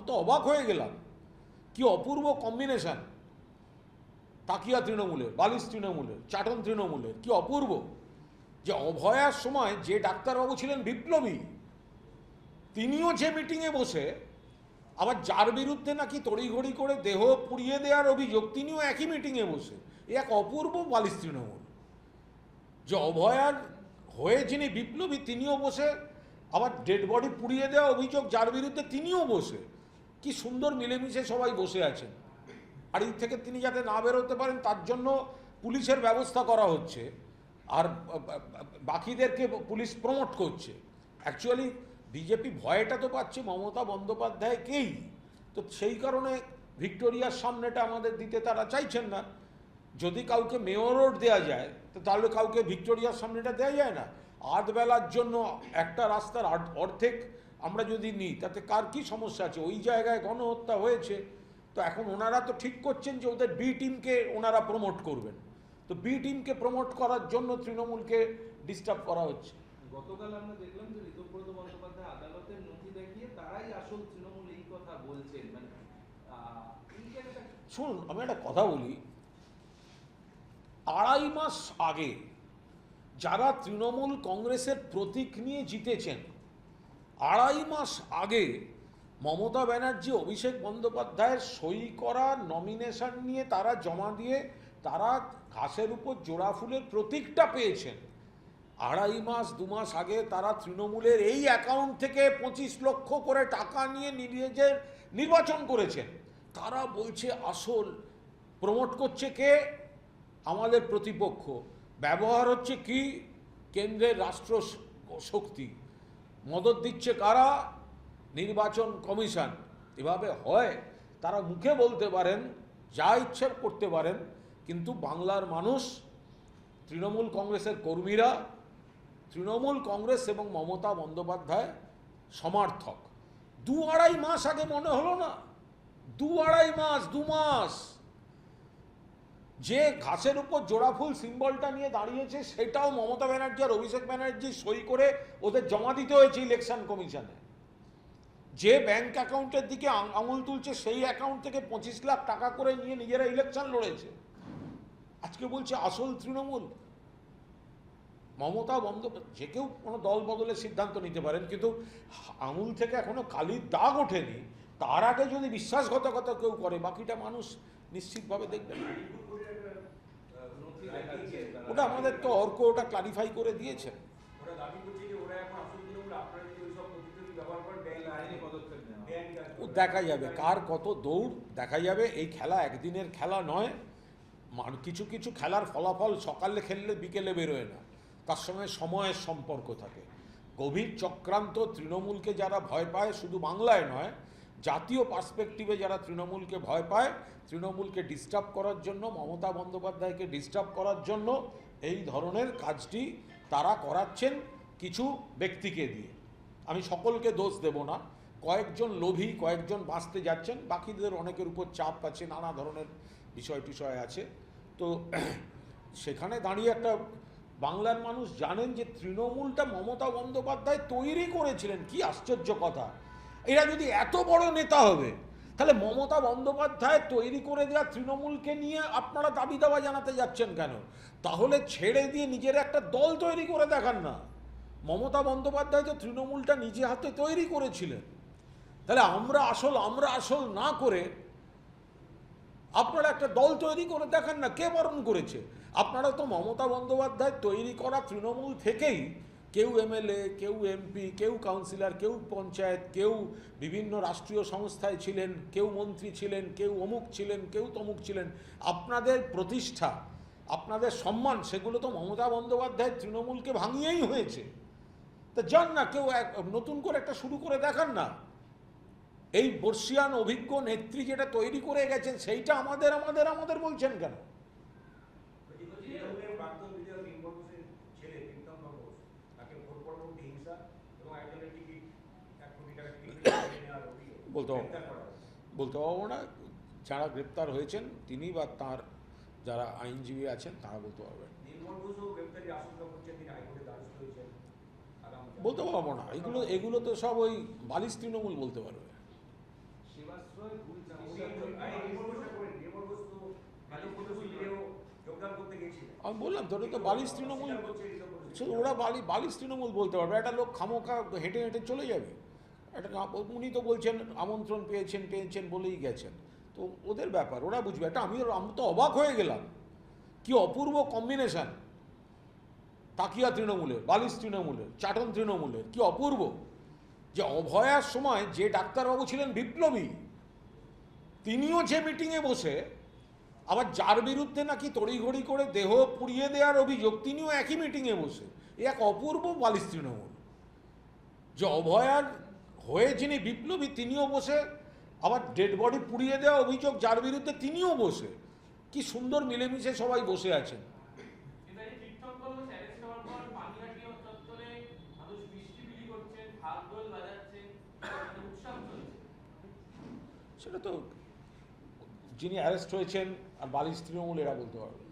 তো অবাক হয়ে গেলাম, কি অপূর্ব কম্বিনেশন, তাকিয়া তৃণমূলের, বালিশ তৃণমূলের, চাটন তৃণমূলের, কি অপূর্ব। যে অভয়ার সময় যে ডাক্তারবাবু ছিলেন বিপ্লবী, তিনিও যে মিটিংয়ে বসে, আবার যার বিরুদ্ধে নাকি তড়িঘড়ি করে দেহ পুড়িয়ে দেওয়ার অভিযোগ, তিনিও একই মিটিংয়ে বসে। এ এক অপূর্ব বালিশ তৃণমূল। যে অভয়ার হয়ে যিনি বিপ্লবী তিনিও বসে, আবার ডেড বডি পুড়িয়ে দেওয়া অভিযোগ যার বিরুদ্ধে তিনিও বসে। কি সুন্দর মিলেমিশে সবাই বসে আছেন। আর এই থেকে তিনি যাতে না বেরোতে পারেন তার জন্য পুলিশের ব্যবস্থা করা হচ্ছে, আর বাকিদেরকে পুলিশ প্রমোট করছে। অ্যাকচুয়ালি বিজেপি ভয়টা তো পাচ্ছে মমতা বন্দ্যোপাধ্যায়কেই, তো সেই কারণে ভিক্টোরিয়ার সামনেটা আমাদের দিতে তারা চাইছেন না। যদি কাউকে মেয়র রোড দেওয়া যায় তো তাহলে কাউকে ভিক্টোরিয়ার সামনেটা দেওয়া যায় না। আধ বেলার জন্য একটা রাস্তার অর্ধেক আমরা যদি নিই তাতে কার কি সমস্যা আছে? ওই জায়গায় গণহত্যা হয়েছে, তো এখন ওনারা তো ঠিক করছেন যে ওদের বি টিমকে ওনারা প্রমোট করবেন। তো বি টিমকে প্রমোট করার জন্য তৃণমূলকে ডিস্টার্ব করা হচ্ছে। গতকাল আমরা দেখলাম যে ঋতব্রত বন্দ্যোপাধ্যায় আদালতের নথি দেখিয়ে তারাই আসল তৃণমূল এই কথা বলছেন। মানে শুনুন, আমি একটা কথা বলি, 2.5 মাস আগে যারা তৃণমূল কংগ্রেসের প্রতীক নিয়ে জিতেছেন, 2.5 মাস আগে মমতা ব্যানার্জি অভিষেক বন্দ্যোপাধ্যায়ের সই করা নমিনেশন নিয়ে তারা জমা দিয়ে তারা ঘাসের উপর জোড়া ফুলের প্রতীকটা পেয়েছেন। 2.5 মাস 2 মাস আগে তারা তৃণমূলের এই অ্যাকাউন্ট থেকে 25 লক্ষ করে টাকা নিয়ে নিজেদের নির্বাচন করেছেন। তারা বলছে আসল প্রমোট করছে কে? আমাদের প্রতিপক্ষ। ব্যবহার হচ্ছে কি? কেন্দ্রের রাষ্ট্র শক্তি। মদত দিচ্ছে কারা? নির্বাচন কমিশন। এভাবে হয়? তারা মুখে বলতে পারেন, যা ইচ্ছে করতে পারেন, কিন্তু বাংলার মানুষ, তৃণমূল কংগ্রেসের কর্মীরা তৃণমূল কংগ্রেস এবং মমতা বন্দ্যোপাধ্যায় সমর্থক। 2-2.5 মাস আগে মনে হলো না? 2-2.5 মাস, 2 মাস যে ঘাসের উপর জোড়া ফুল সিম্বলটা নিয়ে দাঁড়িয়েছে সেটাও মমতা ব্যানার্জি আর অভিষেক ব্যানার্জি সই করে ওদের জমা দিতে হয়েছে ইলেকশন কমিশনে। যে ব্যাংক অ্যাকাউন্টের দিকে আঙুল তুলছে সেই অ্যাকাউন্ট থেকে 25 লাখ টাকা করে নিয়ে নিজেরা ইলেকশন লড়েছে। আজকে বলছে আসল তৃণমূল। মমতা বন্দ্যোপাধ্যায়, যে কেউ কোনো দল বদলের সিদ্ধান্ত নিতে পারেন, কিন্তু আঙুল থেকে এখনো কালির দাগ ওঠেনি, তার আগে যদি বিশ্বাসঘাতকতা কেউ করে বাকিটা মানুষ নিশ্চিতভাবে দেখবেন। ওটা আমাদের তো অর্ক ওটা ক্লারিফাই করে দিয়েছে। ও দেখা যাবে কার কত দৌড়, দেখা যাবে। এই খেলা একদিনের খেলা নয়। কিছু কিছু খেলার ফলাফল সকালে খেললে বিকেলে বেরোয় না, তার সঙ্গে সময়ের সম্পর্ক থাকে। গভীর চক্রান্ত তৃণমূলকে যারা ভয় পায়, শুধু বাংলায় নয়, জাতীয় পার্সপেক্টিভে যারা তৃণমূলকে ভয় পায়, তৃণমূলকে ডিস্টার্ব করার জন্য, মমতা বন্দ্যোপাধ্যায়কে ডিস্টার্ব করার জন্য এই ধরনের কাজটি তারা করাচ্ছেন কিছু ব্যক্তিকে দিয়ে। আমি সকলকে দোষ দেব না, কয়েকজন লোভী, কয়েকজন বাঁচতে যাচ্ছেন, বাকিদের অনেকের উপর চাপ আছে, নানা ধরনের বিষয় আছে। তো সেখানে দাঁড়িয়ে একটা বাংলার মানুষ জানেন যে তৃণমূলটা মমতা বন্দ্যোপাধ্যায় তৈরি করেছিলেন। কি আশ্চর্য কথা! এরা যদি এত বড় নেতা হবে, তাহলে মমতা বন্দ্যোপাধ্যায় তৈরি করে দেওয়া তৃণমূলকে নিয়ে আপনারা দাবি দাওয়া জানাতে যাচ্ছেন কেন? তাহলে ছেড়ে দিয়ে নিজের একটা দল তৈরি করে দেখান না। মমতা বন্দ্যোপাধ্যায় তো তৃণমূলটা নিজে হাতে তৈরি করেছিলেন। তাহলে আমরা আসল না করে আপনারা একটা দল তৈরি করে দেখান না। কে বারণ করেছে? আপনারা তো মমতা বন্দ্যোপাধ্যায় তৈরি করা তৃণমূল থেকেই কেউ এমএলএ, কেউ এমপি, কেউ কাউন্সিলর, কেউ পঞ্চায়েত, কেউ বিভিন্ন রাষ্ট্রীয় সংস্থায় ছিলেন, কেউ মন্ত্রী ছিলেন, কেউ অমুক ছিলেন, কেউ তমুক ছিলেন। আপনাদের প্রতিষ্ঠা, আপনাদের সম্মান, সেগুলো তো মমতা বন্দ্যোপাধ্যায় তৃণমূলকে ভাঙিয়েই হয়েছে। তা যান না, কেউ নতুন করে একটা শুরু করে দেখান না। এই বর্ষিয়ান অভিজ্ঞ নেত্রী যেটা তৈরি করে গেছেন সেইটা আমাদের বলছেন কেন? বলতে পারবো না। যারা গ্রেপ্তার হয়েছেন তিনি বা তার যারা আইনজীবী আছেন তারা বলতে পারবেন। বলতে পারবো না। এগুলো তো সব ওই বালিশ তৃণমূল বলতে পারবে। আশ্রয় ঘুরছে আমি বললাম তো ওটা তো বালিশ তৃণমূল, শুধু ওরা বালিশ তৃণমূল বলতে পারবে, একটা লোক খামোখা হেঁটে হেঁটে চলে যাবে। উনি তো বলছেন আমন্ত্রণ পেয়েছেন বলেই গেছেন, তো ওদের ব্যাপার, ওরা বুঝবে। আমি তো অবাক হয়ে গেলাম, কি অপূর্ব কম্বিনেশন, তাকিয়া তৃণমূলের, বালিশ তৃণমূলের, চাটন তৃণমূলের, কি অপূর্ব। যে অভয়ার সময় যে ডাক্তারবাবু ছিলেন বিপ্লবী, তিনিও যে মিটিংয়ে বসে, আবার যার বিরুদ্ধে নাকি তড়িঘড়ি করে দেহ পুড়িয়ে দেওয়ার অভিযোগ, তিনিও একই মিটিংয়ে বসে। এ এক অপূর্ব বালিশ তৃণমূল। যে অভয়ার হয়ে যিনি বিপ্লবী, তিনিও বসে, আবার ডেড বডি পুড়িয়ে দেওয়া অভিযোগ যার বিরুদ্ধে, তিনিও বসে। কি সুন্দর মিলেমিশে সবাই বসে আছেন। সেটা তো যিনি অ্যারেস্ট হয়েছেন আর বালিশ তৃণমূল এরা বলতে পারবে।